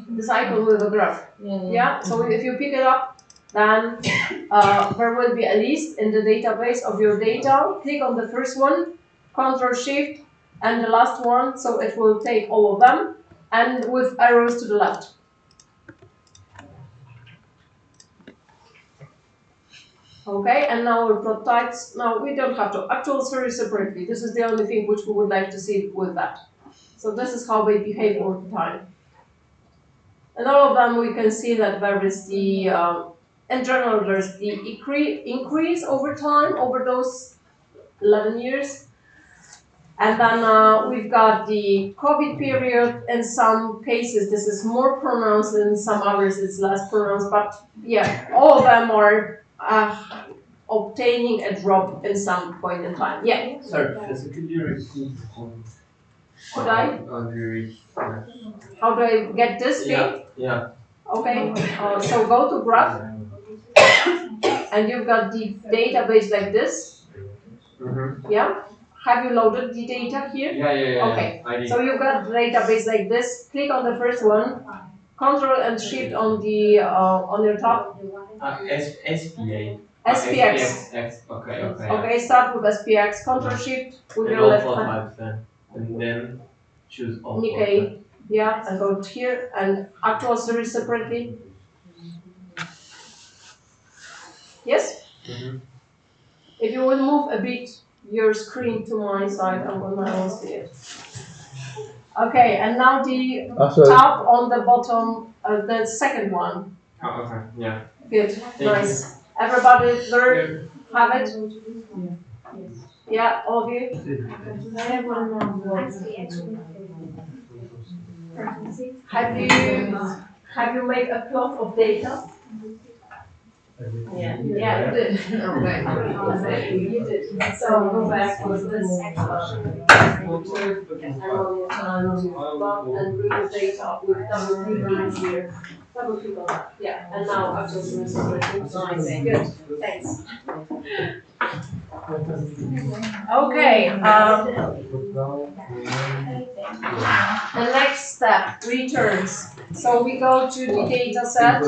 This icon with a graph. Yeah. So if you pick it up, then there will be a list in the database of your data. Click on the first one, Control Shift, and the last one. So it will take all of them, and with arrows to the left. Okay, and now we'll plot types. Now we don't have to actual series separately. This is the only thing which we would like to see with that. So this is how they behave over time. And all of them we can see that there is the, in general, there's the increase over time, over those 11 years. And then we've got the COVID period. In some cases, this is more pronounced, in some others it's less pronounced. But yeah, all of them are obtaining a drop in some point in time. Yeah. Sorry, Professor, could you repeat? Could I? How do I get this thing? Yeah. Okay. So go to graph, and you've got the database like this. Yeah. Have you loaded the data here? Yeah. Okay. So you've got the database like this. Click on the first one. Control and Shift on the on your top. SPA. SPX. Okay. Okay. Start with SPX. Control Shift with your left hand. And then choose all. Nikkei. Yeah, and go here and actual series separately. Yes? If you will move a bit your screen to my side, I will see it. Okay, and now the tab on the bottom, the second one. Oh, okay, yeah. Good, nice. Everybody there have it? Yeah, all of you? Have you made a plot of data? Yeah, you did. Okay. You did. So go back with this and read the data with double click here. Double click on that. Yeah, and now I've just nice. Good. Thanks. Okay. The next step, returns. So we go to the data set.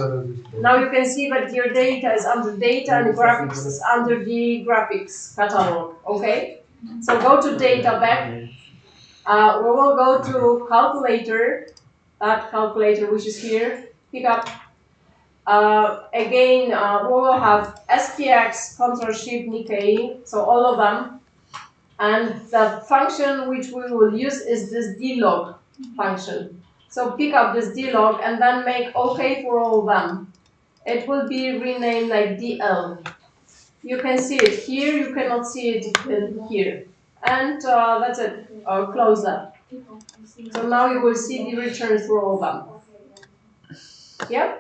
Now you can see that your data is under data and graphics is under the graphics catalog. Okay? So go to data back. We will go to calculator. That calculator which is here. Pick up. Again, we will have SPX, Ctrl Shift, Nikkei. So all of them. And the function which we will use is this dlog function. So pick up this dlog and then make OK for all of them. It will be renamed like DL. You can see it here, you cannot see it here. And that's it. Close that. So now you will see the returns for all of them. Yeah?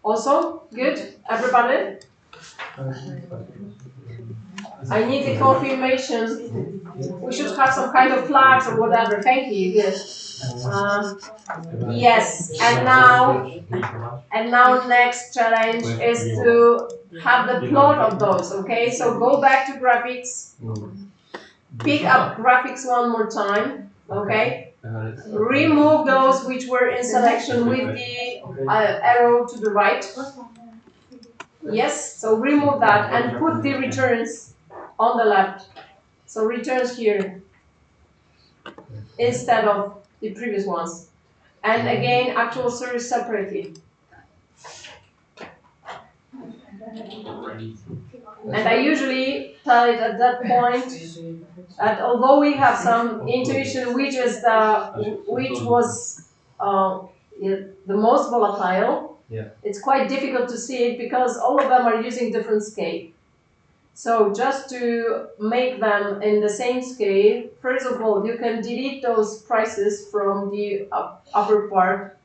Also, good? Everybody? I need the confirmation. We should have some kind of flags or whatever. Thank you. Good. Yes. And now next challenge is to have the plot of those. Okay. So go back to graphics. Pick up graphics one more time. Okay. Remove those which were in selection with the arrow to the right. Yes. So remove that and put the returns on the left. So returns here instead of the previous ones. And again, actual series separately. And I usually tell it at that point that although we have some intuition which was the most volatile, it's quite difficult to see it because all of them are using different scale. So just to make them in the same scale, first of all, you can delete those prices from the upper part.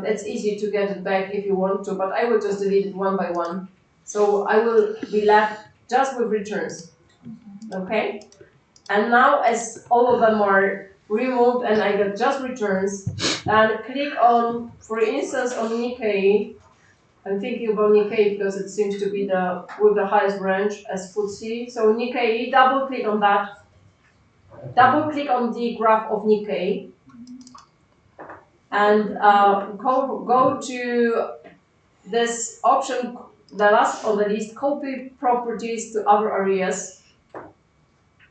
It's easy to get it back if you want to, but I will just delete it one by one. So I will be left just with returns. Okay? And now as all of them are removed and I get just returns, then click on, for instance, on Nikkei. I'm thinking about Nikkei because it seems to be with the highest range as FTSE. So Nikkei, double click on that. Double click on the graph of Nikkei. and go to this option, the last on the list, copy properties to other areas,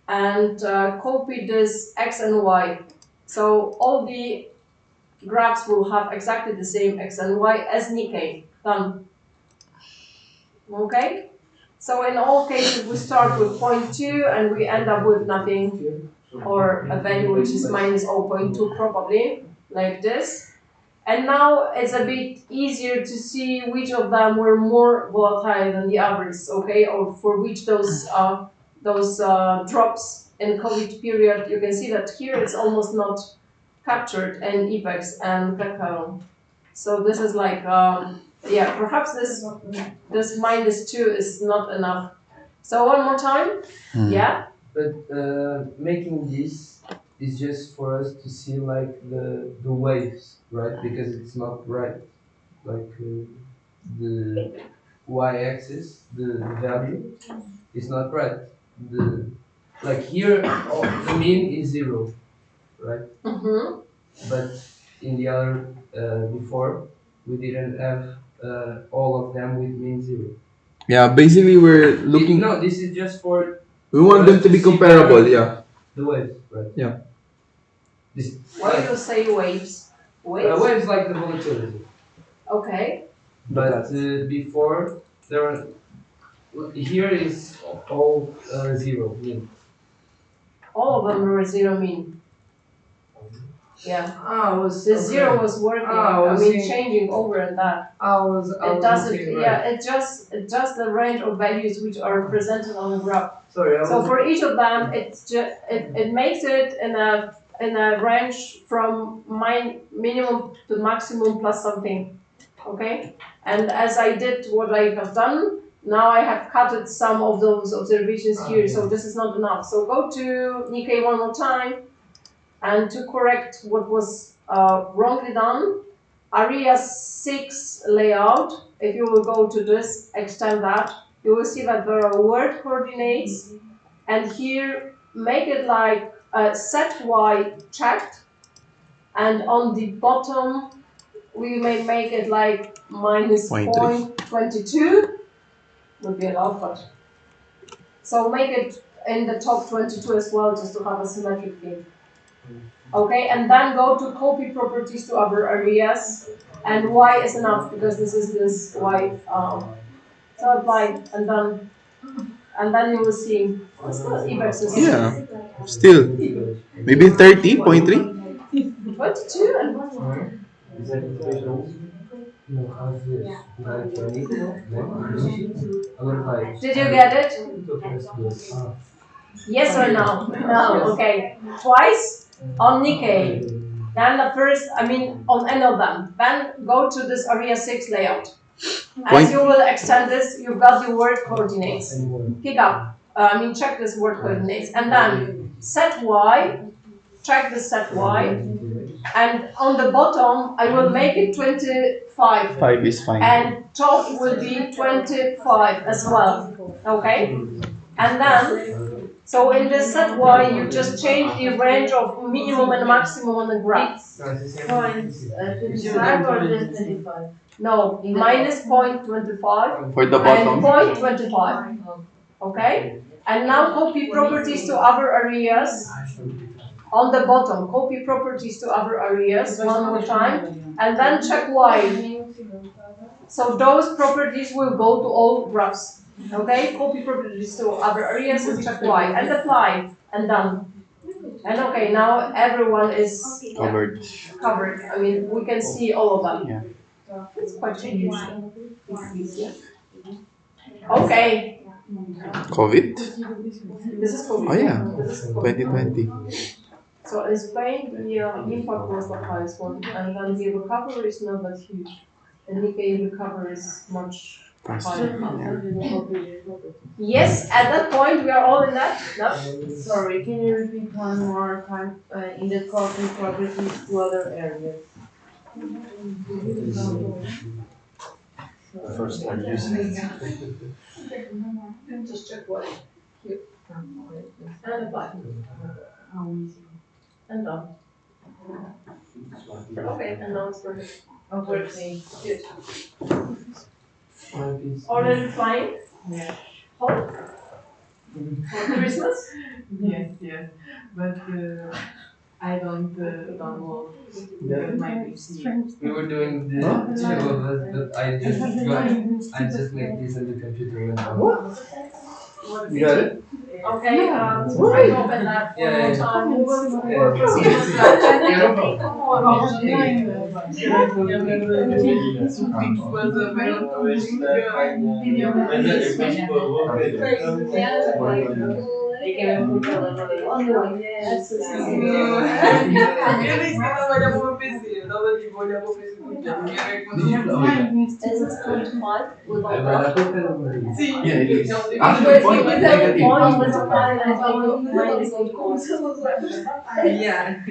and copy this X and Y. So all the graphs will have exactly the same X and Y as Nikkei. Done. Okay? So in all cases, we start with 0.2 and we end up with nothing, or a value which is minus 0.2 probably, like this. And now it's a bit easier to see which of them were more volatile than the others, okay? Or for which those drops in COVID period, you can see that here it's almost not captured in IBEX and cacao. So this is like, yeah, perhaps this -2 is not enough. So one more time, yeah? But making this is just for us to see like the waves, right? Because it's not right. Like the y-axis, the value is not right. Like here, the mean is 0, right? Mm-hmm. But in the other before, we didn't have all of them with mean 0. Yeah, basically we're looking. No, this is just for. We want them to be comparable. Yeah. The waves, right? Yeah. Why do you say waves? Waves? Waves like the volatility. Okay. But before there were. Here is all 0 mean. All of them were 0 mean. Yeah. The 0 was working. Changing over and that. It doesn't. Yeah. It's just the range of values which are presented on the graph. Sorry. So for each of them, it's just it makes it in a range from minimum to maximum plus something. Okay. And as I did what I have done, now I have cutted some of those observations here. So this is not enough. So go to Nikkei one more time. And to correct what was wrongly done, area 6 layout, if you will go to this, extend that, you will see that there are word coordinates, and here make it like set y checked, and on the bottom we may make it like minus 0.22, would be allowed, but so make it in the top 22 as well, just to have a symmetric thing. Okay, and then go to copy properties to other areas, and y is enough because this is this y. So apply and then you will see. It's not IBEX is Yeah. Still. Maybe 30.3. 22 and did you get it? Yes or no? No. Okay. Twice on Nikkei. Then the first, on any of them. Then go to this area 6 layout. As you will extend this, you've got the word coordinates. Pick up. Check this word coordinates. And then set y. Check the set y. And on the bottom, I will make it 25. 5 is fine. And top will be 25 as well. Okay? And then, so in this set y, you just change the range of minimum and maximum on the graph. Points 25 or just 25? No, minus 0.25 For the and bottom. 0.25. Okay? And now copy properties to other areas. On the bottom, copy properties to other areas one more time. And then check y. So those properties will go to all graphs. Okay? Copy properties to other areas and check y. And apply. And done. And okay, now everyone is Covered. covered. We can see all of them. Yeah. It's quite easy. It's easier. Okay. COVID? This is COVID. Oh yeah. This is COVID. 2020. So in Spain, the impact was the highest one, and then the recovery is not that huge. The Nikkei recovery is much higher. Yes, at that point we are all in that. No? Sorry, can you repeat one more time in the copy properties to other areas? First time using it. Just check what here. And apply. And done. Okay, and now it's perfect. Okay. Good. My piece. Already flying? Yeah. Home? For Christmas? Yes, yes. But I don't download my PC. We were doing the two of us, but I just make this on the computer when I'm You got it? Okay, try to open that one more time. We'll proceed with slide 10. Yeah, no problem. Is it 25 with all Agora that? dá pra fazer uma vez. Sim. Yeah, it is. If Actually, point you have a negative. point, multiply and mine is going to cost. Yeah.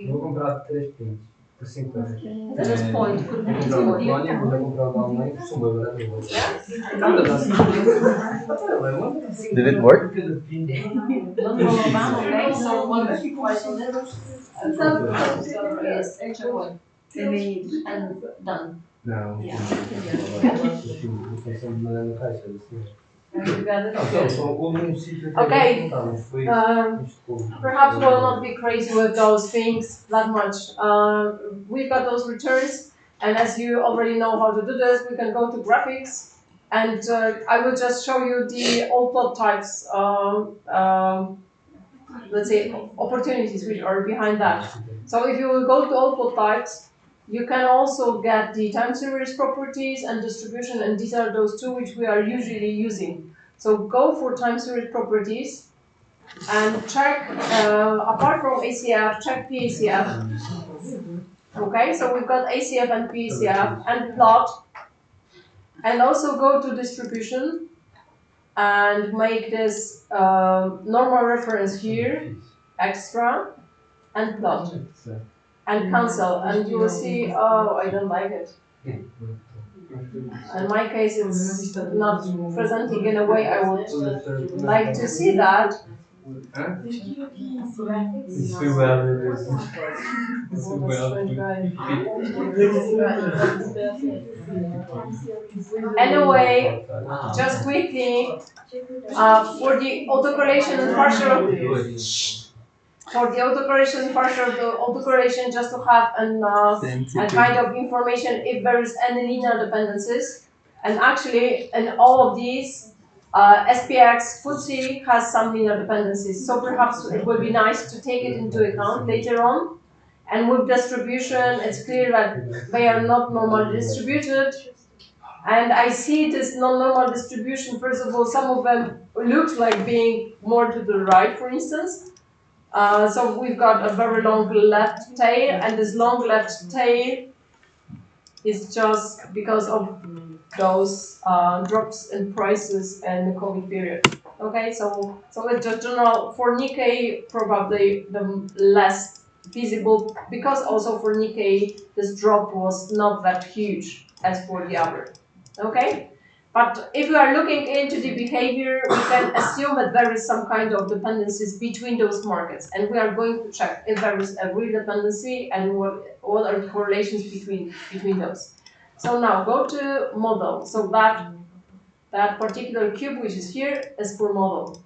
Vou comprar 3 pontos por 5 euros. Just point, could be Vou just comprar o da point. Polónia, vou comprar o da Alemanha, que são uma barata. Nada, dá 5 euros. Did it work? Okay, so one question is checkpoint. And done. Não. Yeah. Não pensamos na caixa, assim. You got it? Não, só houve um sítio que Okay. não estava, foi isto tudo. Perhaps we'll not be crazy with those things that much. We've got those returns, and as you already know how to do this, we can go to graphics, and I will just show you the all plot types, let's say, opportunities which are behind that. So if you will go to all plot types, you can also get the time series properties and distribution, and these are those two which we are usually using. So go for time series properties, and check, apart from ACF, check PACF. Okay, so we've got ACF and PACF and plot. And also go to distribution and make this normal reference here, extra, and plot. And cancel, and you will see, oh, I don't like it. In my case, it's not presenting in a way I would like to see that. Isso foi well. Anyway, just quickly, for the autocorrelation and autocorrelation, just to have a kind of information if there is any linear dependencies. And actually, in all of these, SPX FTSE has some linear dependencies. So perhaps it would be nice to take it into account later on. And with distribution, it's clear that they are not normally distributed. And I see this non-normal distribution. First of all, some of them look like being more to the right, for instance. So we've got a very long left tail, and this long left tail is just because of those drops in prices in the COVID period. Okay, so it's just general for Nikkei, probably the less visible, because also for Nikkei this drop was not that huge as for the average. Okay, but if we are looking into the behavior, we can assume that there is some kind of dependencies between those markets, and we are going to check if there is a real dependency and what are the correlations between those. So now go to model. So that particular cube which is here is for model.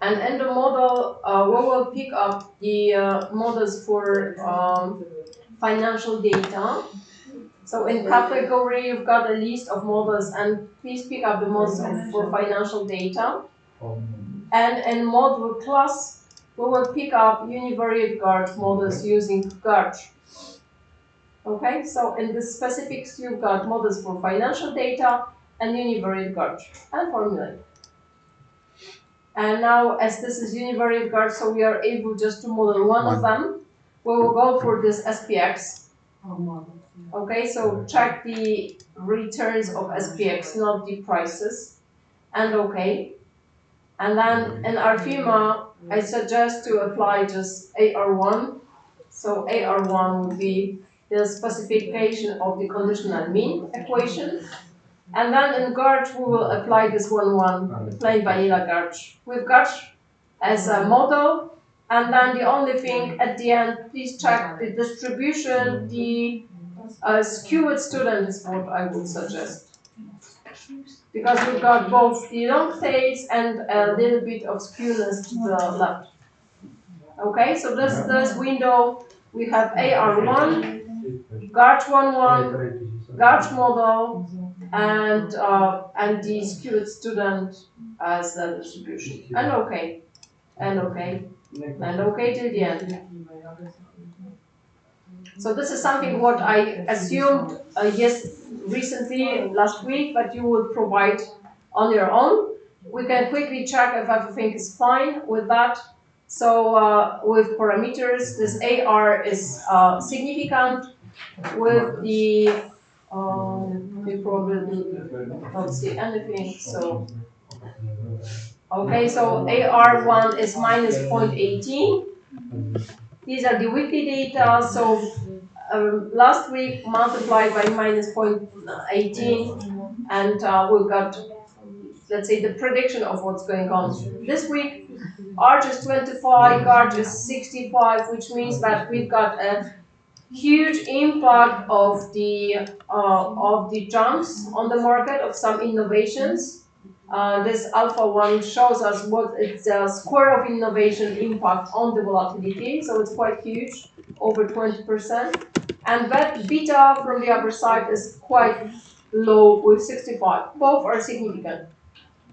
And in the model, we will pick up the models for financial data. So in category, you've got a list of models, and please pick up the models for financial data. And in model class, we will pick up univariate GARCH models using GARCH. Okay, so in the specifics, you've got models for financial data and univariate GARCH and formulae. And now, as this is univariate GARCH, so we are able just to model one of them. We will go for this SPX. Okay, so check the returns of SPX, not the prices, and okay. And then in Arfima, I suggest to apply just AR1. So AR1 would be the specification of the conditional mean equation. And then in GARCH, we will apply this 1-1, the plain vanilla GARCH. With GARCH as a model, And then the only thing at the end, please check the distribution. The skewed student is what I would suggest. Because we've got both the long tails and a little bit of skewness to the left. Okay, so this window, we have AR1, GARCH11, GARCH model, and the skewed student as the distribution. And okay, and okay, and okay till the end. So this is something what I assumed recently, last week, but you will provide on your own. We can quickly check if everything is fine with that. So with parameters, this AR is significant. With the you probably don't see anything. So okay, so AR1 is minus 0.18. These are the weekly data. So last week multiplied by minus 0.18, and we've got, let's say, the prediction of what's going on. This week, Arch is 25, Arch is 65, which means that we've got a huge impact of the jumps on the market of some innovations. This alpha one shows us what it's a square of innovation impact on the volatility, so it's quite huge, over 20%. And that beta from the other side is quite low with 65. Both are significant.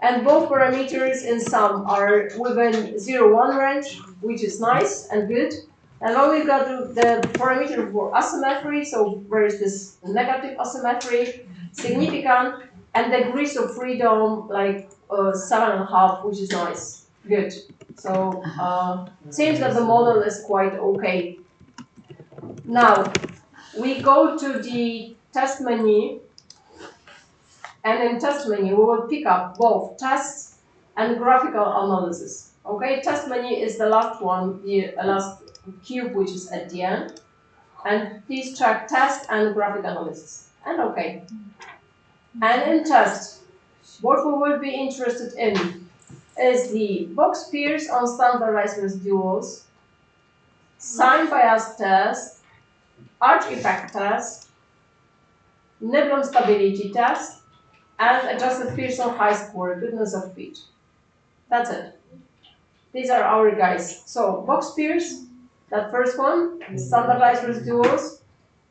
And both parameters in sum are within 0-1 range, which is nice and good. And now we've got the parameter for asymmetry, so there is this negative asymmetry, significant, and degrees of freedom like 7.5, which is nice, good. So seems that the model is quite okay. Now we go to the test menu, and in test menu we will pick up both tests and graphical analysis. Okay, test menu is the last one, the last cube which is at the end. And please check test and graphic analysis. And okay. And in test, what we will be interested in is the box pairs on standardized residuals, sign bias test, arch effect test, Niblon stability test, and adjusted Pearson high score, goodness of fit. That's it. These are our guys. So box pairs, that first one, standardized residuals,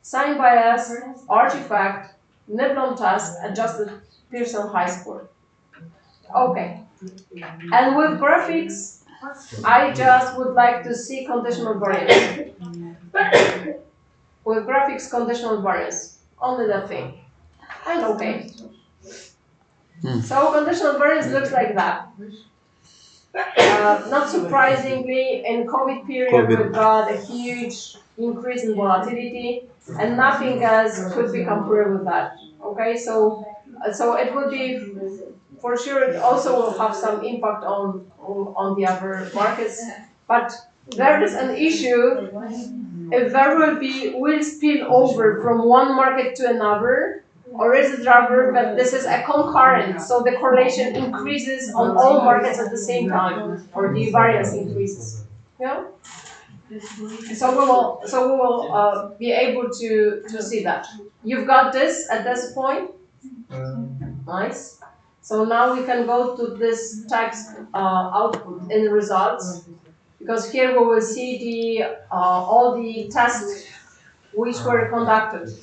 sign bias, arch effect, Niblon test, adjusted Pearson high score. Okay. And with graphics, I just would like to see conditional variance. With graphics, conditional variance. Only that thing. And okay. So conditional variance looks like that. Not surprisingly, in COVID period, we've got a huge increase in volatility, and nothing else could be compared with that. Okay, so it would be, for sure, it also will have some impact on the other markets, but there is an issue if there will spill over from one market to another, or is it rather that this is a concurrent, so the correlation increases on all markets at the same time, or the variance increases. Yeah. So we will be able to see that. You've got this at this point. Nice. So now we can go to this text output in results, because here we will see the all the tests which were conducted.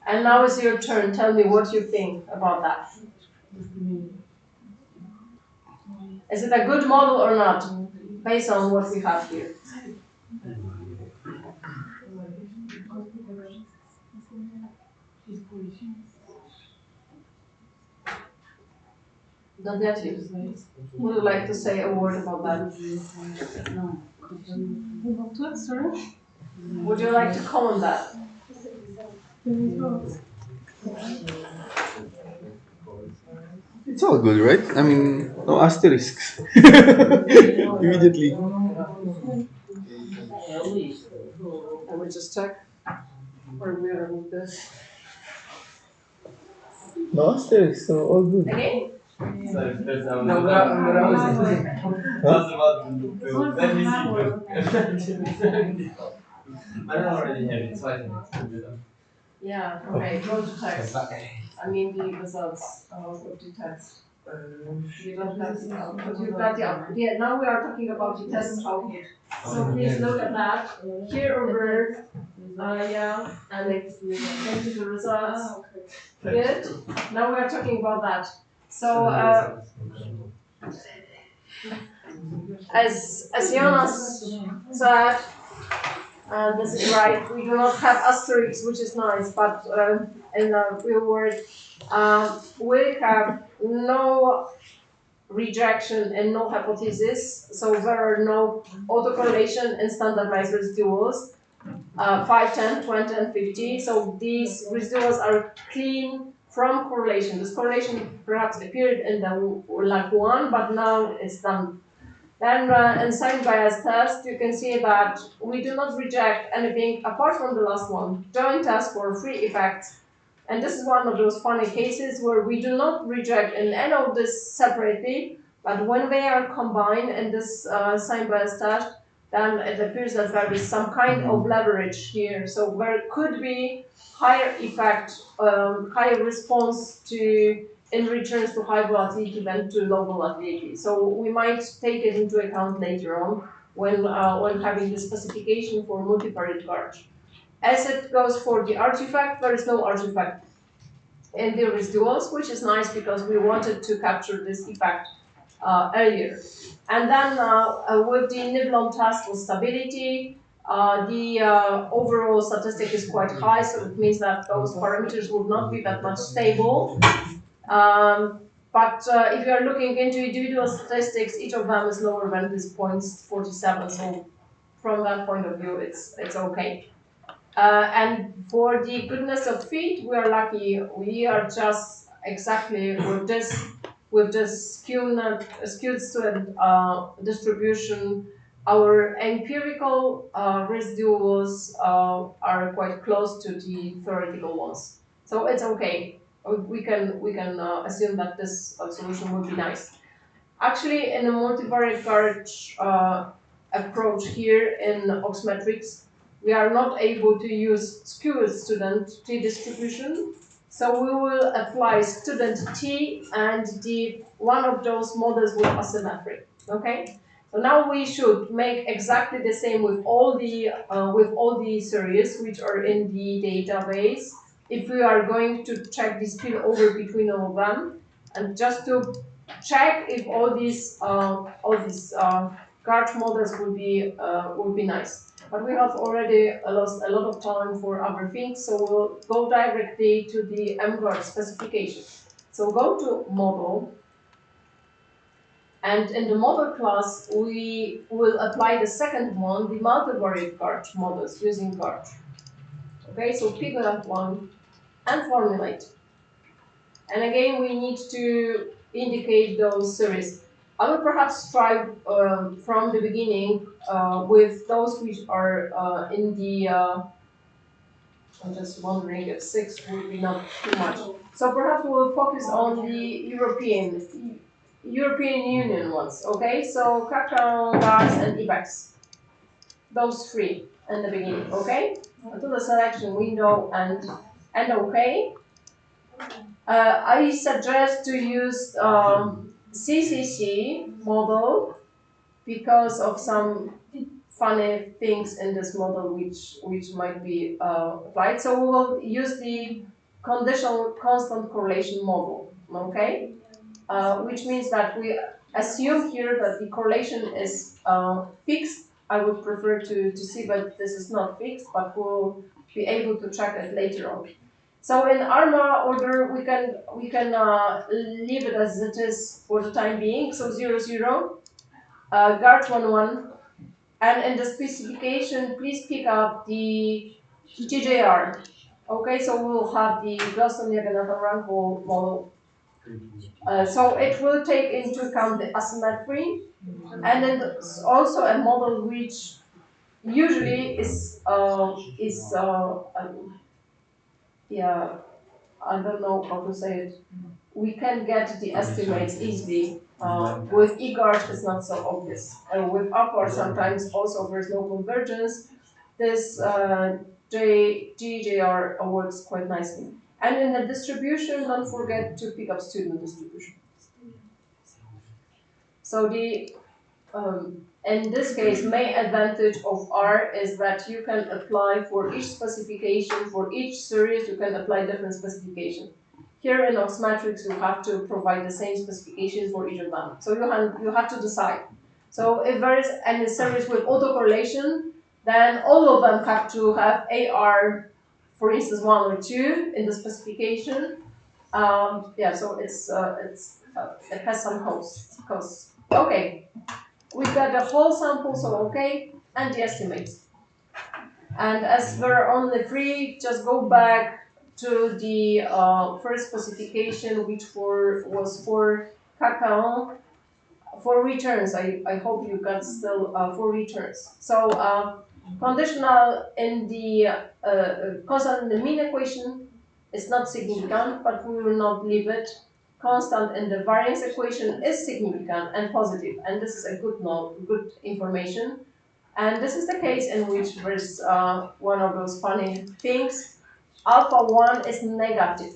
And now is your turn. Tell me what you think about that. Is it a good model or not, based on what we have here? Not yet. Would you like to say a word about that? Sorry? Would you like to comment that? It's all good, right? I mean, no asterisks. Immediately. I will just check where we are with this. No asterisks, so all good. Again? Sorry, first I was No, but I was. I was about to let me see. But I already have it, so I think it's good. Yeah, okay, go to text. I mean the results of the test. You don't have, but you've got yeah, now we are talking about the test output. So please look at that. Here over, yeah, and then to the results. Good. Now we are talking about that. So, as Jonas said, this is right. We do not have asterisks, which is nice, but in the real world, we have no rejection and no hypothesis. So there are no autocorrelation and standardized residuals. 5, 10, 20, and 50. So these residuals are clean from correlation. This correlation perhaps appeared in the like 1, but now it's done. Then in sign bias test, you can see that we do not reject anything apart from the last one. Joint test for free effects. And this is one of those funny cases where we do not reject in any of this separately, but when they are combined in this sign bias test, then it appears that there is some kind of leverage here. So there could be higher effect, higher response to in returns to high volatility than to low volatility. So we might take it into account later on when having the specification for multivariate gauge. As it goes for the artifact, there is no artifact in the residuals, which is nice because we wanted to capture this effect earlier. And then with the Niblon test for stability, the overall statistic is quite high, so it means that those parameters would not be that much stable. But if you are looking into individual statistics, each of them is lower than this 0.47. So from that point of view, it's okay. And for the goodness of fit, we are lucky. We are just exactly with this skewed student distribution. Our empirical residuals are quite close to the theoretical ones, so it's okay. We can assume that this solution would be nice. Actually, in a multivariate gauge approach here in Oxmetrics, we are not able to use skewed student T distribution. So we will apply student T and the one of those models with asymmetry. Okay. So now we should make exactly the same with all the series which are in the database. If we are going to check the spillover between all of them, and just to check if all these gauge models would be nice. But we have already lost a lot of time for other things, so we'll go directly to the mGuard specification. So go to model, and in the model class we will apply the second one, the multivariate gauge models using gauge. Okay, so pick that one and formulate. And again, we need to indicate those series. I will perhaps try from the beginning with those which are in the, I'm just wondering if 6 would be not too much. So perhaps we'll focus on the European Union ones, okay? So Cacao, GARS, and IBEX. Those 3 in the beginning, okay? To the selection window and okay. I suggest to use CCC model because of some funny things in this model which might be applied. So we will use the conditional constant correlation model, okay? Which means that we assume here that the correlation is fixed. I would prefer to see that this is not fixed, but we'll be able to check it later on. So in ARMA order, we can leave it as it is for the time being. So 0, 0, guard 1, 1, and in the specification, please pick up the TJR. Okay, so we'll have the Glaston-Yaganathan-Ranko model. So it will take into account the asymmetry, and then also a model which usually is yeah. I don't know how to say it. We can get the estimates easily. With eGART, it's not so obvious. With upward, sometimes also there's no convergence. This GJR works quite nicely. And in the distribution, don't forget to pick up student distribution. So in this case, main advantage of R is that you can apply for each specification, for each series, you can apply different specification. Here in Oxmatrix, you have to provide the same specification for each of them. So you have to decide. So if there is any series with autocorrelation, then all of them have to have AR, for instance, 1 or 2 in the specification. Yeah, so it has some costs. Okay. We've got the whole sample, so okay, and the estimates. And as there are only 3, just go back to the first specification, which was for cacao, for returns. I hope you got still for returns. So conditional in the constant in the mean equation is not significant, but we will not leave it. Constant in the variance equation is significant and positive, and this is a good information. And this is the case in which there's one of those funny things. Alpha 1 is negative,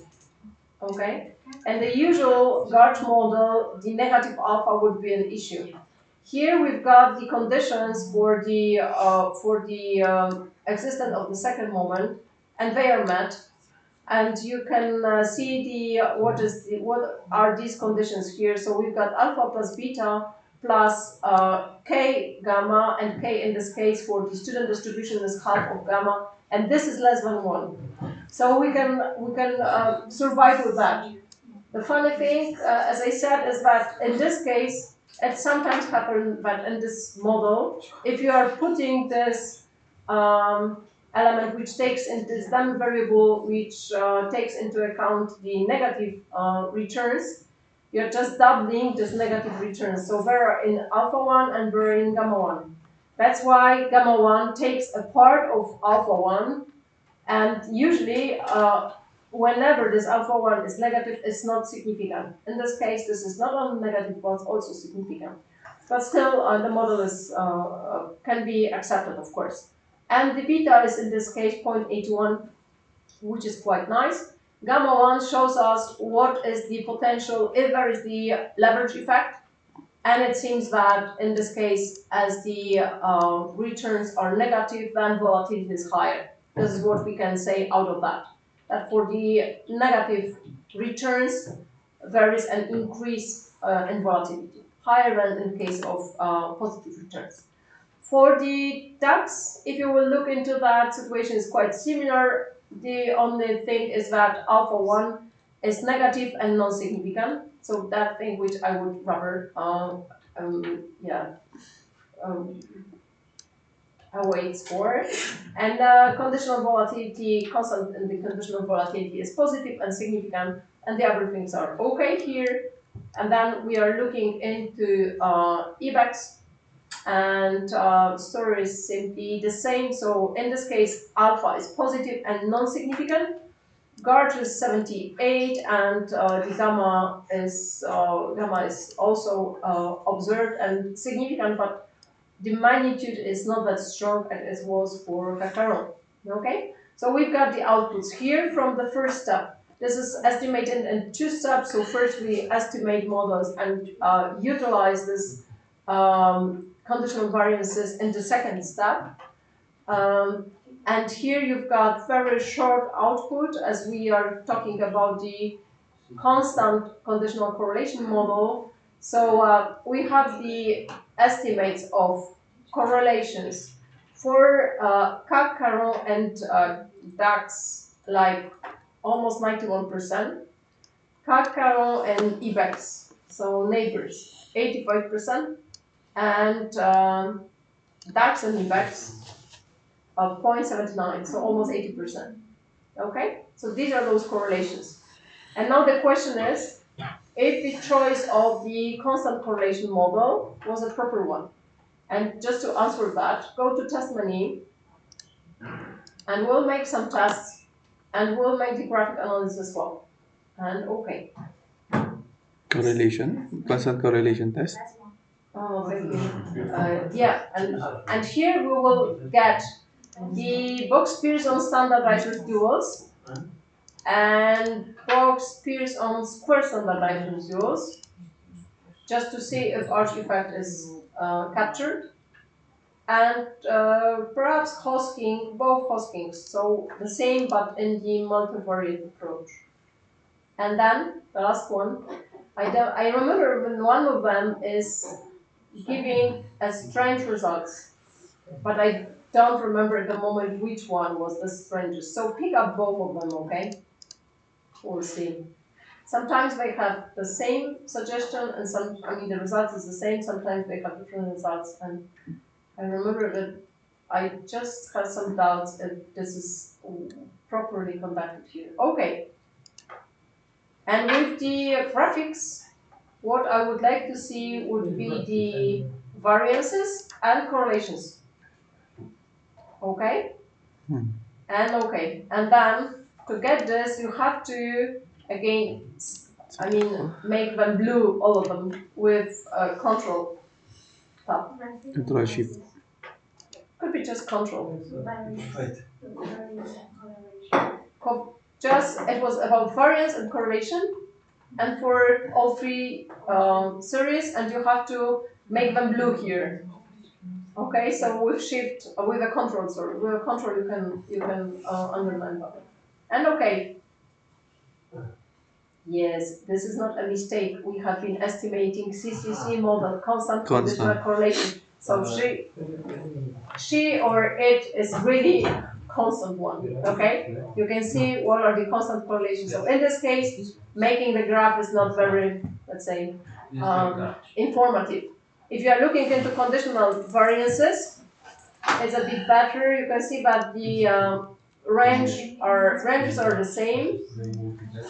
okay? And the usual GARCH model, the negative alpha would be an issue. Here we've got the conditions for the existence of the second moment, and they are met. And you can see what are these conditions here. So we've got alpha plus beta plus k gamma, and k in this case for the student distribution is half of gamma, and this is less than 1. So we can survive with that. The funny thing, as I said, is that in this case, it sometimes happens that in this model, if you are putting this element which takes in this dummy variable, which takes into account the negative returns, you're just doubling this negative returns. So they're in alpha 1 and they're in gamma 1. That's why gamma 1 takes a part of alpha 1, and usually whenever this alpha 1 is negative, it's not significant. In this case, this is not only negative, but also significant. But still, the model is can be accepted, of course. And the beta is in this case 0.81, which is quite nice. Gamma 1 shows us what is the potential if there is the leverage effect. And it seems that in this case, as the returns are negative, then volatility is higher. This is what we can say out of that. That for the negative returns, there is an increase in volatility, higher than in case of positive returns. For the DAX, if you will look into that, situation is quite similar. The only thing is that alpha 1 is negative and non-significant. So that thing which I would rather await for. And conditional volatility, constant in the conditional volatility is positive and significant, and the other things are okay here. And then we are looking into EBAX. And story is simply the same. So in this case, alpha is positive and non-significant. GARCH is 78, and the gamma is also observed and significant, but the magnitude is not that strong as it was for Kakaron. Okay, so we've got the outputs here from the first step. This is estimated in 2 steps. So first we estimate models and utilize this conditional variances in the second step. And here you've got very short output as we are talking about the constant conditional correlation model. So we have the estimates of correlations for CAC, Caron, and DAX, like almost 91%. CAC, Caron, and EBEX, so neighbors, 85%. And DAX and EBEX of 0.79, so almost 80%. Okay, so these are those correlations. And now the question is, if the choice of the constant correlation model was a proper one. And just to answer that, go to test menu, and we'll make some tests and we'll make the graphic analysis as well. And okay. Correlation, constant correlation test. Oh, baby. Yeah, and here we will get the box Pearson standardized residuals and box Pearson square standardized residuals, just to see if arch effect is captured, and perhaps Hosking, both Hoskings, so the same but in the multivariate approach. And then the last one, I remember when one of them is giving a strange results, but I don't remember at the moment which one was the strangest. So pick up both of them, okay? We'll see. Sometimes they have the same suggestion, and the result is the same. Sometimes they have different results, and I remember that I just had some doubts if this is properly conducted here. Okay. And with the graphics, what I would like to see would be the variances and correlations. Okay? And okay. And then to get this, you have to, again, make them blue, all of them, with control tab. Control shift. Could be just control. Right. It was about variance and correlation, and for all three series, and you have to make them blue here. Okay, so with shift, with a control, sorry, with a control you can underline that. And okay. Yes, this is not a mistake. We have been estimating CCC model, constant conditional correlation. So she or it is really constant one, okay? You can see what are the constant correlations. So in this case, making the graph is not very, let's say, informative. If you are looking into conditional variances, it's a bit better. You can see that the ranges are the same,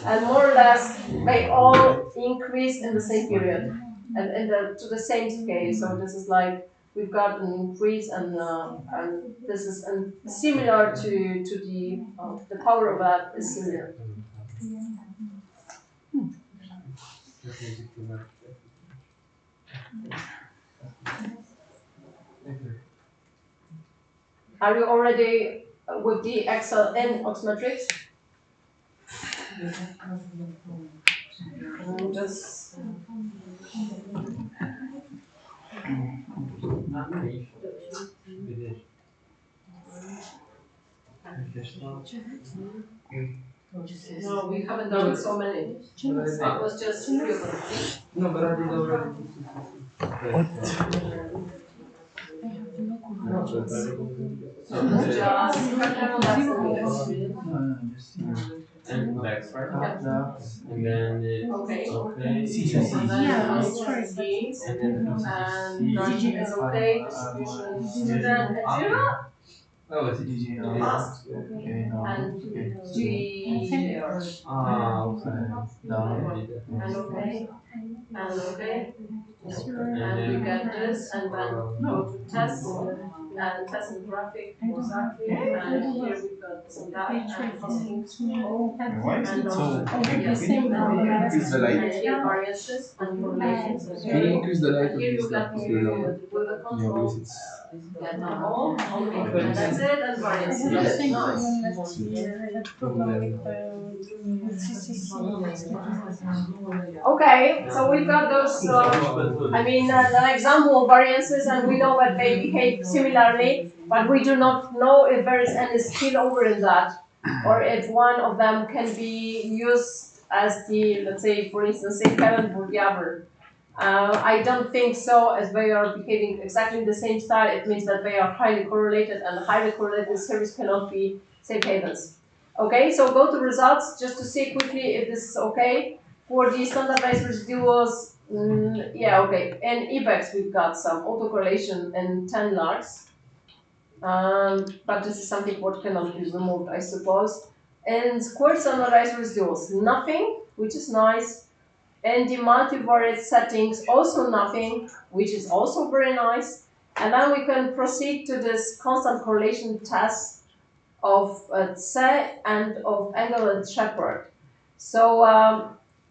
and more or less they all increase in the same period and to the same scale. So this is like we've got an increase, and this is similar to the power of that is similar. Are you already with the Excel in Oxmetrics? Just no, we haven't done so many. It was just 3 of them. No, but I did already. And backs, right? And then Okay. okay. Yeah, it's correct. And then And margin is okay, distribution is then zero. oh, it's DG. And G Okay. and okay. And okay. And we get this, and then go to test, and test and graphic was active, and here we've got some data and costing. Why is it so? Increase the light? And here variances and correlations as Can you well. increase the light And of here this you got with the control. Get them all, and that's it, and variances. Nice. Okay, so we've got those, an example of variances, and we know that they behave similarly, but we do not know if there is any spillover in that, or if one of them can be used as the, let's say, for instance, equivalent for the other. I don't think so, as they are behaving exactly the same style. It means that they are highly correlated, and highly correlated series cannot be safe havens. Okay, so go to results just to see quickly if this is okay. For the standardized residuals, yeah, okay. In EBEX, we've got some autocorrelation in 10 largs. But this is something what cannot be removed, I suppose. And square standardized residuals, nothing, which is nice. And the multivariate settings, also nothing, which is also very nice. And then we can proceed to this constant correlation test. of tse and of angle and shepherd. So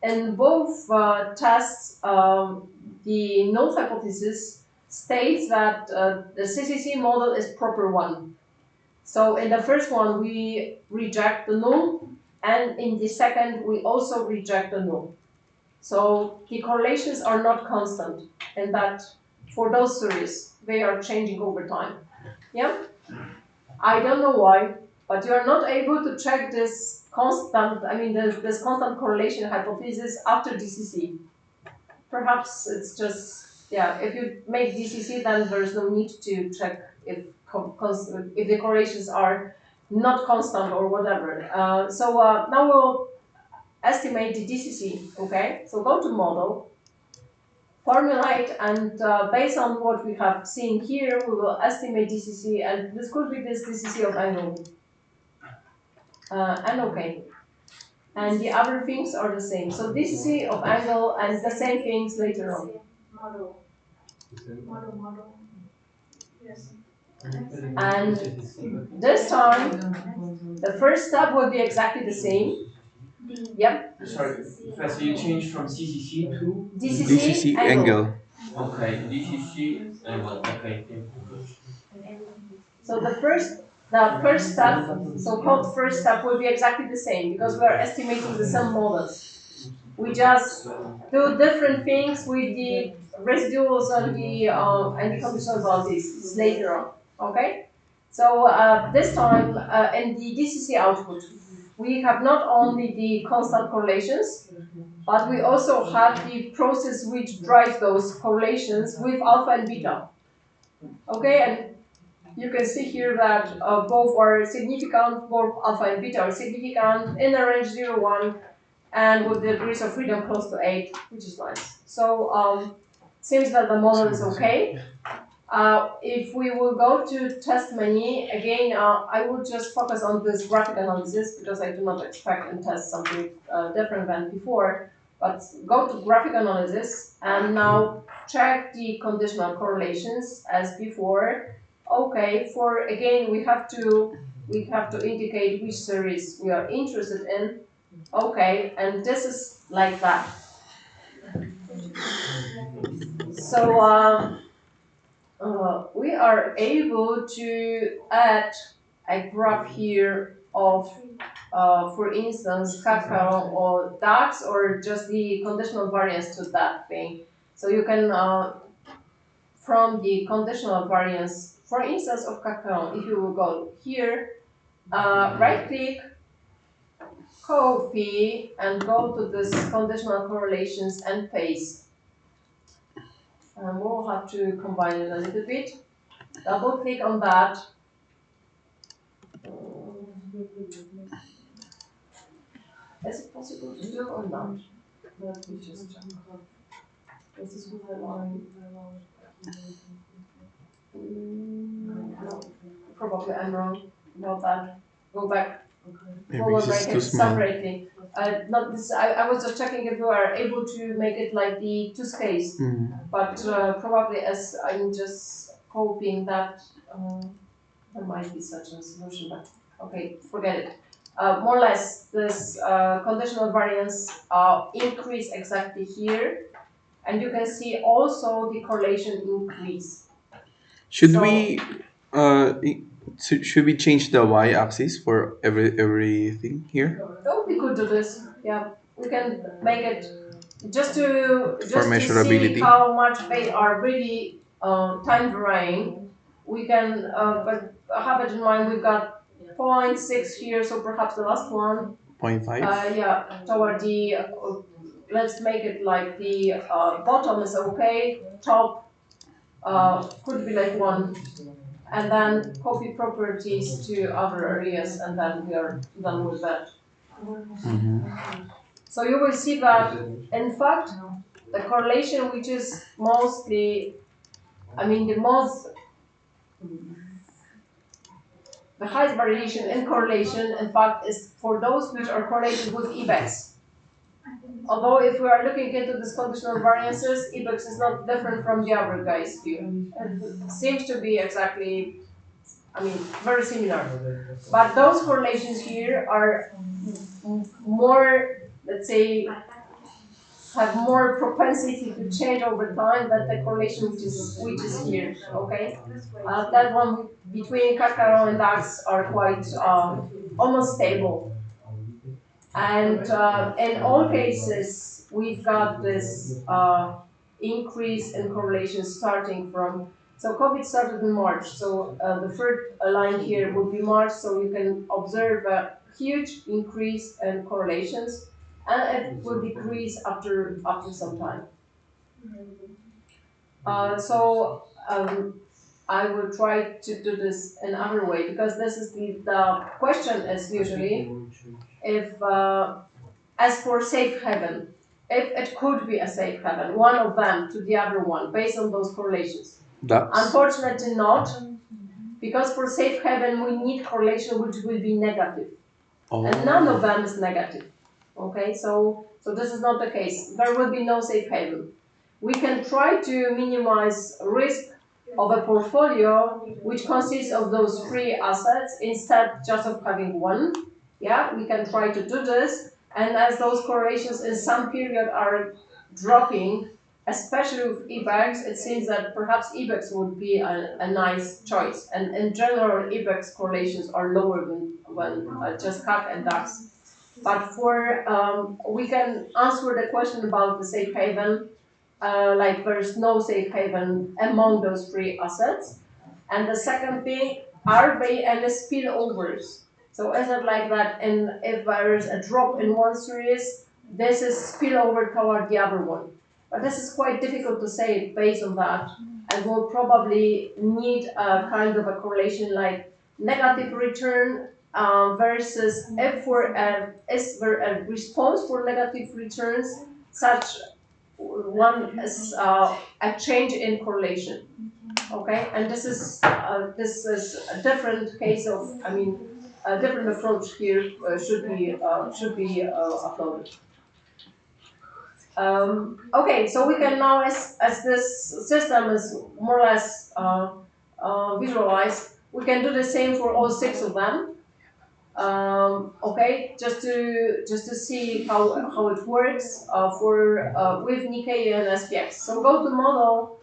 in both tests, the null hypothesis states that the CCC model is proper one. So in the first one, we reject the null, and in the second, we also reject the null. So the correlations are not constant, and that for those series, they are changing over time. Yeah? I don't know why, but you are not able to check this constant, this constant correlation hypothesis after DCC. Perhaps it's just, yeah, if you make DCC, then there's no need to check if the correlations are not constant or whatever. So now we'll estimate the DCC, okay? So go to model, formulate, and based on what we have seen here, we will estimate DCC, and this could be this DCC of angle. And okay. And the other things are the same. So DCC of angle and the same things later on. Model. Yes. And this time, the first step will be exactly the same. Yep. Sorry, Professor, you changed from CCC to? DCC angle. Okay, DCC angle. Okay, thank you. So the first step, so-called first step, will be exactly the same because we are estimating the same models. We just do different things with the residuals and the conditional values later on. Okay. So this time in the DCC output, we have not only the constant correlations, but we also have the process which drives those correlations with alpha and beta. Okay, and you can see here that both are significant, both alpha and beta are significant in the range 0, 1, and with the degrees of freedom close to 8, which is nice. So seems that the model is okay. If we will go to test menu, again, I will just focus on this graphic analysis because I do not expect and test something different than before. But go to graphic analysis and now check the conditional correlations as before. Okay, for again, we have to indicate which series we are interested in. Okay, and this is like that. So we are able to add a graph here of, for instance, cacao or DAX, or just the conditional variance to that thing. So you can, from the conditional variance, for instance, of cacao, if you will go here, right click, copy, and go to this conditional correlations and paste. And we'll have to combine it a little bit. Double click on that. Is it possible to do or not? Let me just check. This is with the line. No, probably I'm wrong about that. Go back. Maybe We'll it's make just too it small. separately. Not this. I was just checking if you are able to make it like the two scales, but probably as I'm just hoping that there might be such a solution. But okay, forget it. More or less, this conditional variance increase exactly here, and you can see also the correlation increase. Should So- we should we change the y-axis for everything here Oh, we could do this. Yeah, we can make it just to see measurability? how much they are really time varying. We can, but have it in mind. We've got 0.6 here, so perhaps the last one. 0.5? Yeah, toward the. Let's make it like the bottom is okay. Top could be like 1. And then copy properties to other areas, and then we are done with that. So you will see that, in fact, the correlation, which is mostly, the highest variation in correlation, in fact, is for those which are correlated with EBEX. Although if we are looking into these conditional variances, EBEX is not different from the other guys here. It seems to be exactly I mean, very similar. But those correlations here are more, let's say, have more propensity to change over time than the correlation which is here, okay? That one between Kafka and DAX are quite almost stable. And in all cases, we've got this increase in correlation starting from, so COVID started in March, so the third line here would be March, so you can observe a huge increase in correlations, and it will decrease after some time. I will try to do this another way, because this is the question is usually if as for safe haven, if it could be a safe haven, one of them to the other one, based on those correlations. Unfortunately not, because for safe haven we need correlation which will be negative. And none of them is negative. Okay, so this is not the case. There will be no safe haven. We can try to minimize risk of a portfolio which consists of those three assets instead just of having one. Yeah, we can try to do this. And as those correlations in some period are dropping, especially with EBEX, it seems that perhaps EBEX would be a nice choice. And in general, EBEX correlations are lower than just CAC and DAX. But for we can answer the question about the safe haven, like there's no safe haven among those three assets. And the second thing, are they any spillovers? So is it like that, and if there is a drop in one series, this is spillover toward the other one? But this is quite difficult to say based on that, and we'll probably need a kind of a correlation like negative return versus is there a response for negative returns, such one is a change in correlation. Okay, and this is a different case of, I mean, a different approach here should be uploaded. Okay, so we can now, as this system is more or less visualized, we can do the same for all 6 of them. Okay, just to see how it works for with Nikkei and SPX. So go to model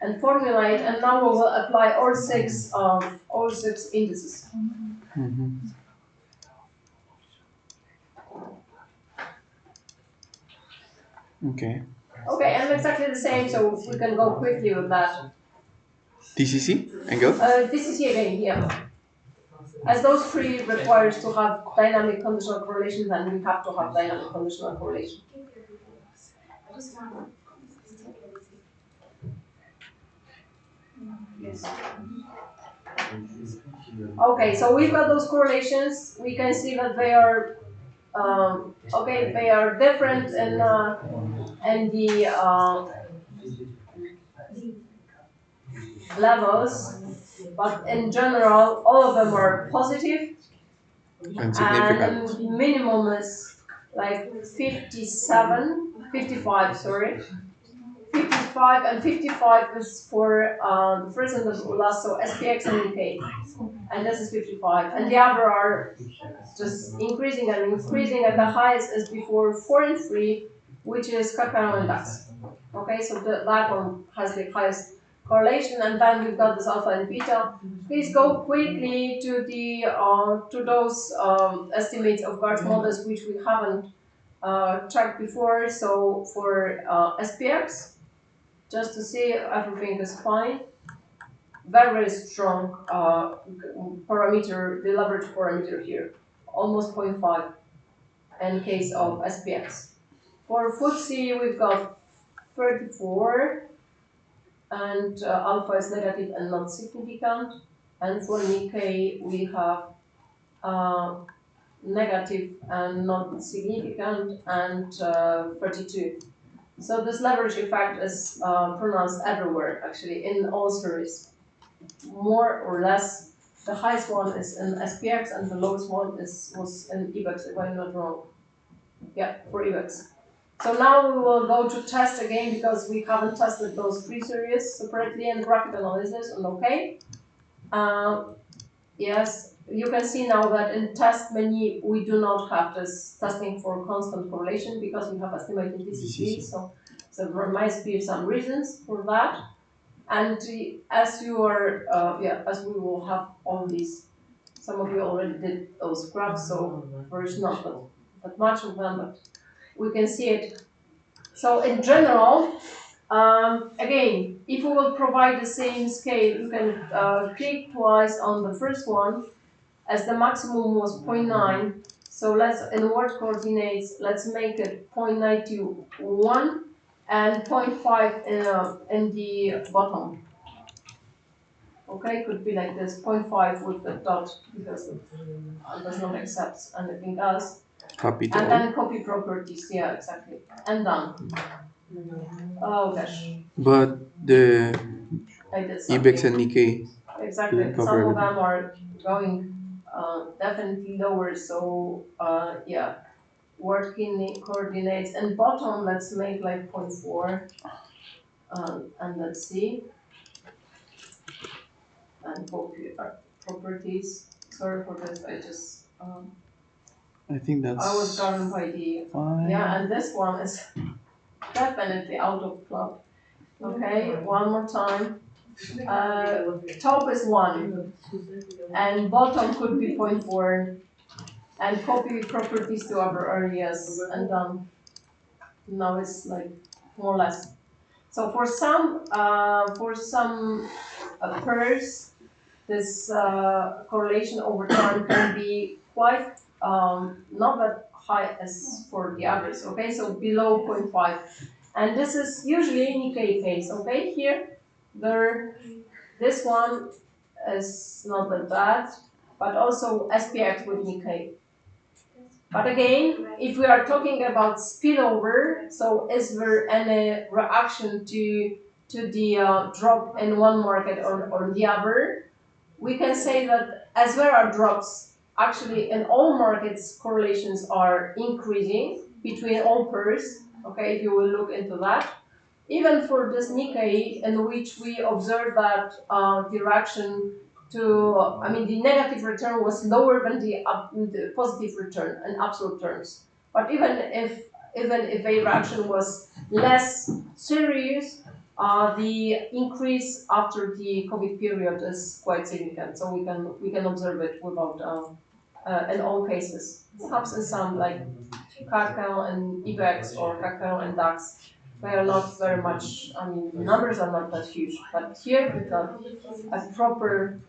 and formulate, and now we will apply all six indices. Mm-hmm. Okay. Okay, and exactly the same, so we can go quickly with that. TCC and go? TCC again, yeah. As those 3 requires to have dynamic conditional correlation, then we have to have dynamic conditional correlation. Okay, so we've got those correlations. We can see that they are okay. They are different in the levels, but in general, all of them are positive. And significant. And minimum is like 55, sorry. 55 and 55 is for the first and the last, so SPX and UK. And this is 55. And the other are just increasing, and the highest is before 4 and 3, which is Kakao and DAX. Okay, so that one has the highest correlation, and then we've got this alpha and beta. Please go quickly to the to those estimates of large models which we haven't checked before. So for SPX, just to see everything is fine. Very strong parameter, the leverage parameter here, almost 0.5 in case of SPX. For FTSE, we've got 34, and alpha is negative and not significant. And for Nikkei, we have negative and not significant, and 32. So this leverage effect is pronounced everywhere, actually, in all series. More or less, the highest one is in SPX, and the lowest one was in EBEX, if I'm not wrong. Yeah, for EBEX. So now we will go to test again, because we haven't tested those 3 series separately in graphic analysis, and okay. Yes, you can see now that in test menu we do not have this testing for constant correlation because we have estimated VCC. So there might be some reasons for that. And as you are, as we will have all these, some of you already did those graphs, so there is not that much of them, but we can see it. So in general, again, if we will provide the same scale, you can click twice on the first one, as the maximum was 0.9. So let's, in word coordinates, let's make it 0.921 and 0.5 in the bottom. Okay, could be like this, 0.5 with the dot because it does not accept anything else. Copy And all. then copy properties, yeah, exactly. And done. Oh gosh, But the I did IBEX something. and Nikkei Exactly, didn't cover some of everything. them are going definitely lower, so yeah, working coordinates. And bottom, let's make like 0.4, and let's see, and copy properties. Sorry for this, I just, I think that's I was governed by the, fine. yeah, and this one is definitely out of club. Okay, one more time. Top is 1, and bottom could be 0.4, and copy properties to other areas, and done. Now it's like more or less. So for some pairs, this correlation over time can be quite not that high as for the others. Okay, so below 0.5, and this is usually Nikkei case. Okay, here, there, this one is not that bad, but also SPX with Nikkei. But again, if we are talking about spillover, so is there any reaction to the drop in one market or the other? We can say that as there are drops, actually in all markets correlations are increasing between all pairs. Okay, if you will look into that. Even for this Nikkei, in which we observed that the reaction to, I mean, the negative return was lower than the positive return in absolute terms. But even if a reaction was less serious, the increase after the COVID period is quite significant. So we can observe it without in all cases. Perhaps in some like Kakao and IBEX or Kakao and DAX, they are not very much. I mean, the numbers are not that huge. But here we got a proper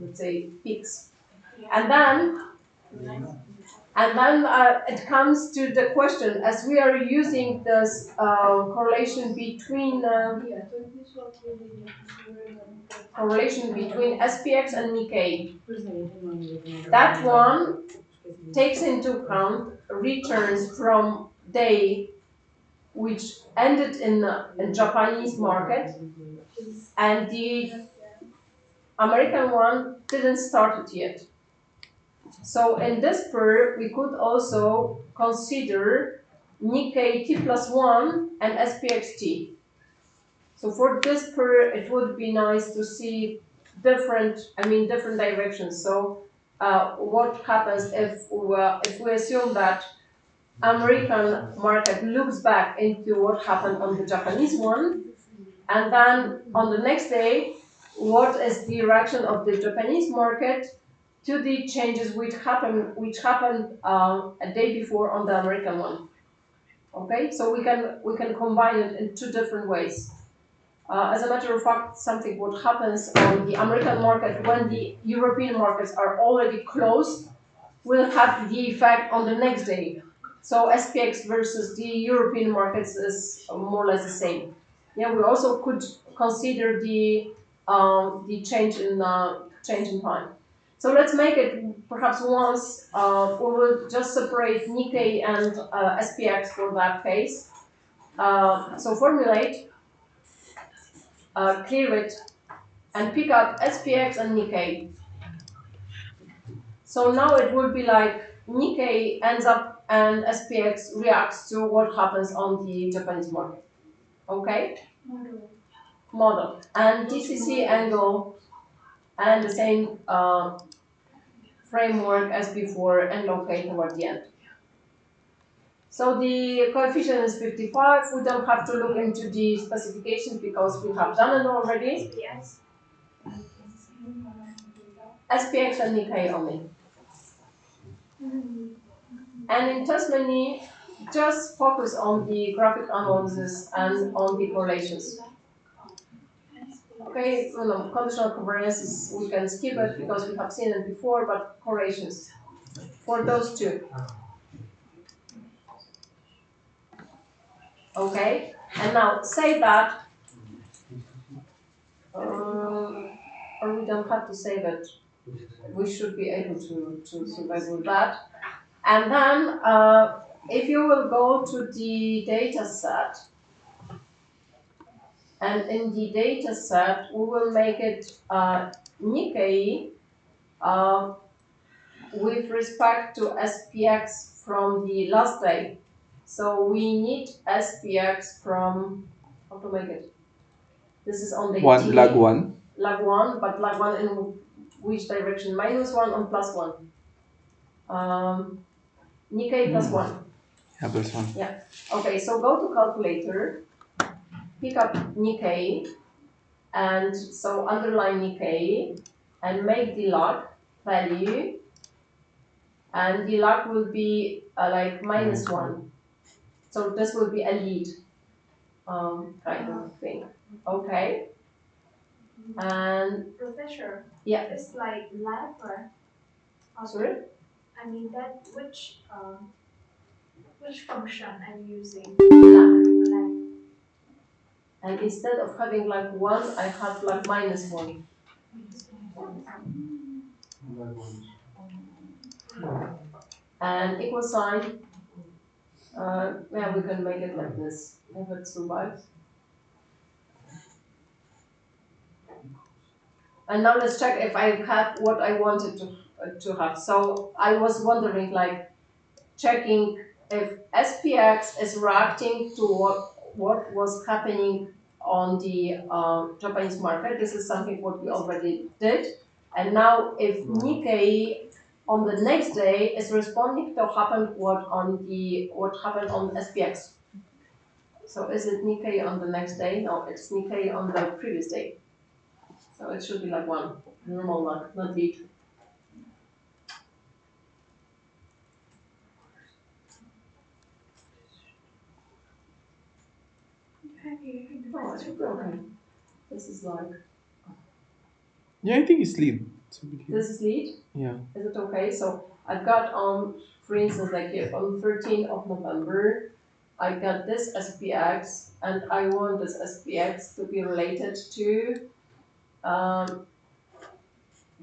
let's say peaks, and then it comes to the question, as we are using this correlation between SPX and Nikkei. That one takes into account returns from day which ended in Japanese market, and the American one didn't start it yet. So in this pair, we could also consider Nikkei T+1 and SPXT. So for this pair, it would be nice to see different directions. So what happens if we assume that American market looks back into what happened on the Japanese one, and then on the next day, what is the reaction of the Japanese market to the changes which happened a day before on the American one. Okay, so we can combine it in two different ways. As a matter of fact, something what happens on the American market when the European markets are already closed will have the effect on the next day. So SPX versus the European markets is more or less the same. Yeah, we also could consider the change in time. So let's make it perhaps once. We will just separate Nikkei and SPX for that case. So formulate, clear it, and pick up SPX and Nikkei. So now it would be like Nikkei ends up and SPX reacts to what happens on the Japanese market. Okay? model and TCC angle and the same framework as before and OK toward the end. So the coefficient is 55. We don't have to look into the specifications because we have done it already. SPX and Nikkei only. And in Tasmany, just focus on the graphic analysis and on the correlations. Okay, conditional covariances, we can skip it because we have seen it before, but correlations for those two. Okay, and now say that, or we don't have to say that, we should be able to survive with that. And then, if you will go to the data set, and in the data set, we will make it Nikkei with respect to SPX from the last day. So we need SPX from, how to make it? This is on the One, lag 1. Lag 1, but lag 1 in which direction? -1 or +1? Nikkei +1. Yeah, +1. Yeah. Okay, so go to calculator, pick up Nikkei, and so underline Nikkei, and make the log value, and the log will be like -1. So this will be a lead kind of thing. Okay. And Professor, yeah, it's like lab, right? sorry? I mean that which function I'm using? Log. Lab. And instead of having like 1, I have like -1. And equal sign, yeah, we can make it like this, if it survives. And now let's check if I have what I wanted to have. So I was wondering, like, checking if SPX is reacting to what was happening on the Japanese market. This is something what we already did. And now if Nikkei on the next day is responding to what happened on SPX. So is it Nikkei on the next day? No, it's Nikkei on the previous day. So it should be like 1, normal one, not lead. Oh, it should be okay. This is like, Yeah, I think it's lead. this is lead? Yeah. Is it okay? So I've got for instance, like here on 13th of November, I got this SPX, and I want this SPX to be related to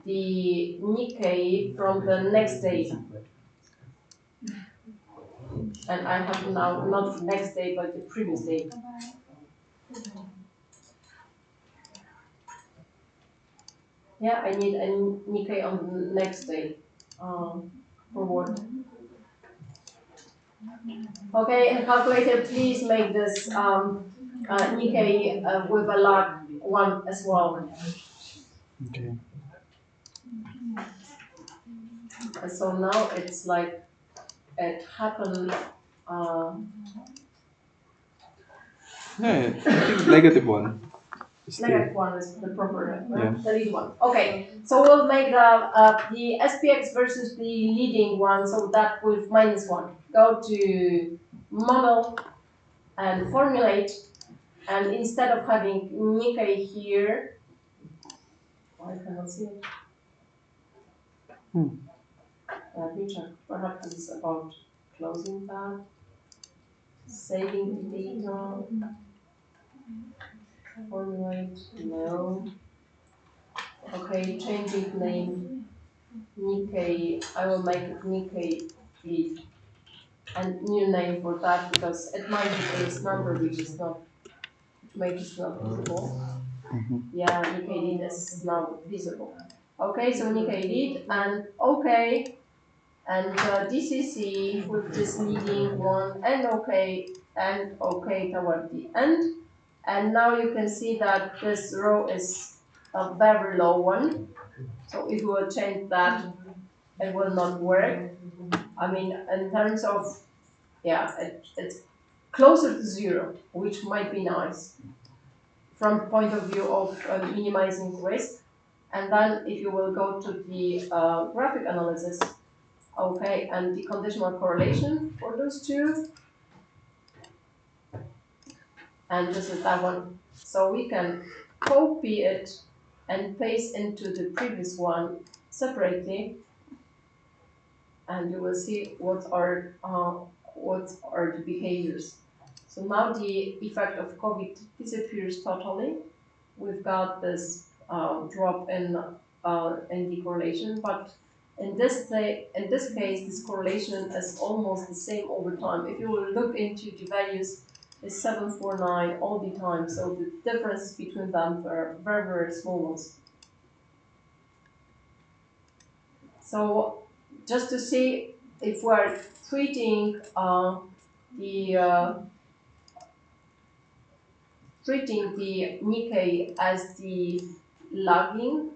the Nikkei from the next day. And I have now not next day, but the previous day. Yeah, I need a Nikkei on the next day. For what? Okay, and calculator, please make this Nikkei with a log 1 as well. Okay. So now it's like it happened. Yeah, I think -1. -1 is the proper, Yeah. the lead one. Okay, so we'll make the SPX versus the leading one, so that with -1. Go to model and formulate, and instead of having Nikkei here, I cannot see it. Let me check. Perhaps this is about closing that, saving the data, formulate, no. Okay, changing name, Nikkei, I will make it Nikkei lead. And new name for that because it might be this number which is not, maybe it's not visible. Yeah, Nikkei lead is now visible. Okay, so Nikkei lead and okay. And DCC with this leading one and okay toward the end. And now you can see that this row is a very low one. So if we will change that, it will not work. I mean, in terms of, yeah, it's closer to zero, which might be nice from the point of view of minimizing risk. And then if you will go to the graphic analysis, okay, and the conditional correlation for those two, and this is that one. So we can copy it and paste into the previous one separately, and you will see what are the behaviors. So now the effect of COVID disappears totally. We've got this drop in the correlation, but in this case, this correlation is almost the same over time. If you will look into the values, it's 749 all the time. So the differences between them are very, very small ones. So just to see if we're treating the Nikkei as the lagging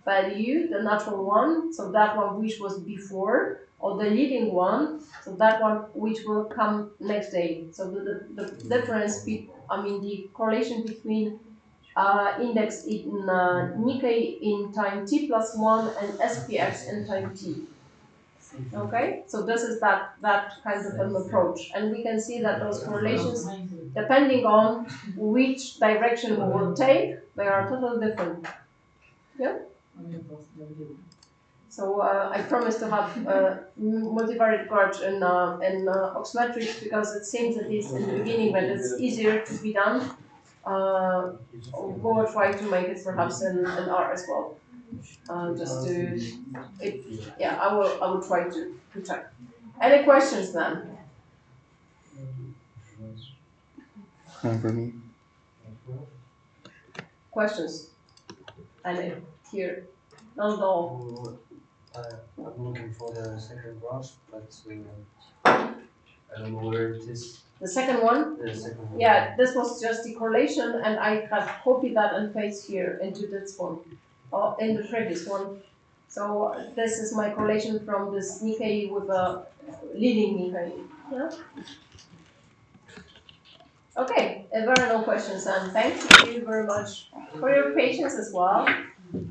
value, the natural one, so that one which was before, or the leading one, so that one which will come next day. So the difference, the correlation between index in Nikkei in time t plus 1 and SPX in time t. Okay, so this is that kind of an approach, and we can see that those correlations, depending on which direction we will take, they are totally different. Yeah. So I promise to have multivariate approach in oximetrics, because it seems, at least in the beginning, that it's easier to be done. We'll try to make it perhaps in R as well. Just to, I will try to check. Any questions then? For me. Questions? Any here? Not at all. I'm looking for the second graph, but I don't know where it is. The second one? The second one. Yeah, this was just the correlation, and I have copied that and pasted here into this one, or in the previous one. So this is my correlation from this Nikkei with a leading Nikkei. Yeah? Okay, if there are no questions, and thank you very much for your patience as well.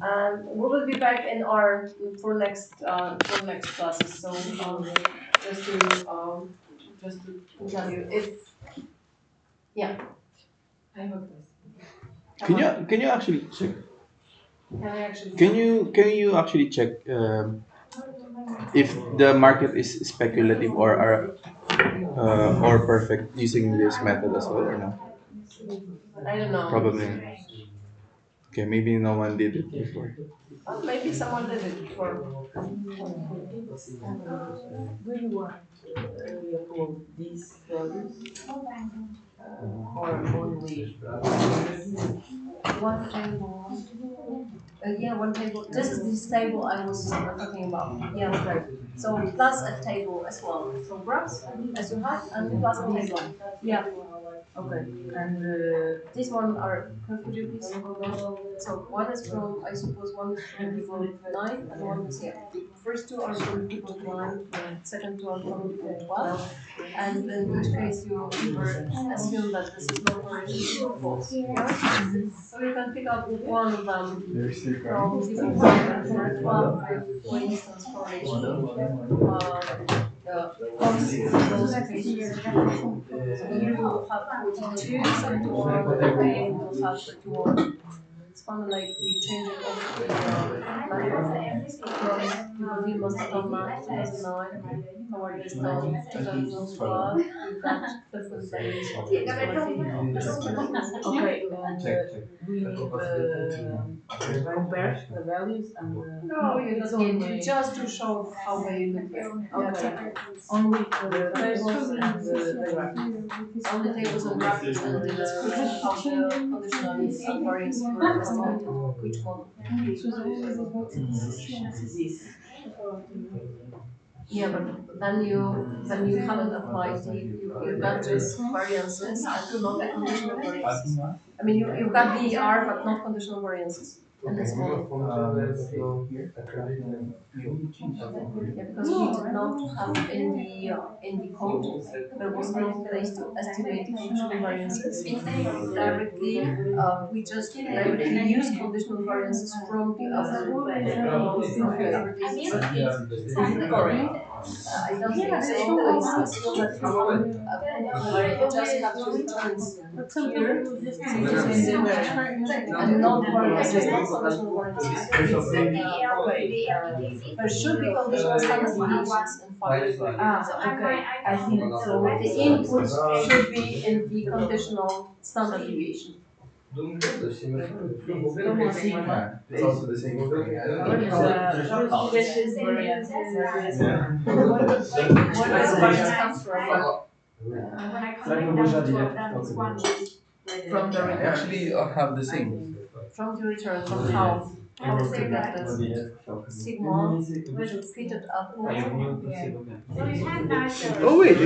And we will be back in our for next classes. So just to tell you, if yeah. I have a question. Can you actually check? Can I actually? Can you actually check if the market is speculative or perfect using this method as well, or no? I don't know. Probably. Okay, maybe no one did it before. Oh, maybe someone did it before. Do you want we upload these values or only One table. Yeah, one table. This is this table I was talking about. Yeah, right. So plus a table as well. So graphs as you have, and plus a table. Yeah. okay, and This one are. Could you please? So one is from, I suppose one is from people 9, and one is, yeah. The first two are from people 9. Second two are from people 12. And in each case, you assume that this is not correlation or false. Yeah? So you can pick up one of them from people 12 with, for instance, correlation. False in those cases. So here you will have 42, 71, and there you will have 31. It's kind of like the changing of the method from people must have done 2009 toward this time 2012. We've got different values of quality. okay, and do you need compare the values and No, you don't need to, just to show how they look like. okay, only the tables and the graphics. Only tables and graphics and the description how the conditionalities and variance were estimated for each model. This. Yeah, but then you haven't applied you've got just variances and not the conditional variances. I mean you've got VER but not conditional variances in this model. Yeah, because we did not have in the code there was no place to estimate conditional variances. Directly we just directly use conditional variances from the other basis. Is it correct? I don't think so. I still that you just have to return here, and not variances, not conditional variances. There should be conditional standard deviations in fact. Okay, I think so. The input should be in the conditional standard deviation. It's also the same thing. Where does variance come from? When I connect them, the two of them is one. From the return. Actually, I have the same. From the return, from how? How to get this? Sigma, we should fit it up. So you have nicer. Oh wait,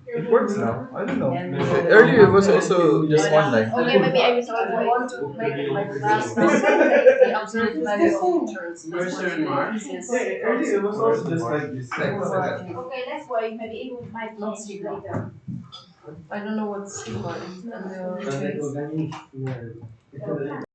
it works now. I don't know. Earlier it was also just one line. Okay, maybe I want to make it like that. The observed value of returns. That's the easiest. Earlier it was also just like this. Okay, that's why maybe it might Not change sigma. later. I don't know what sigma is and the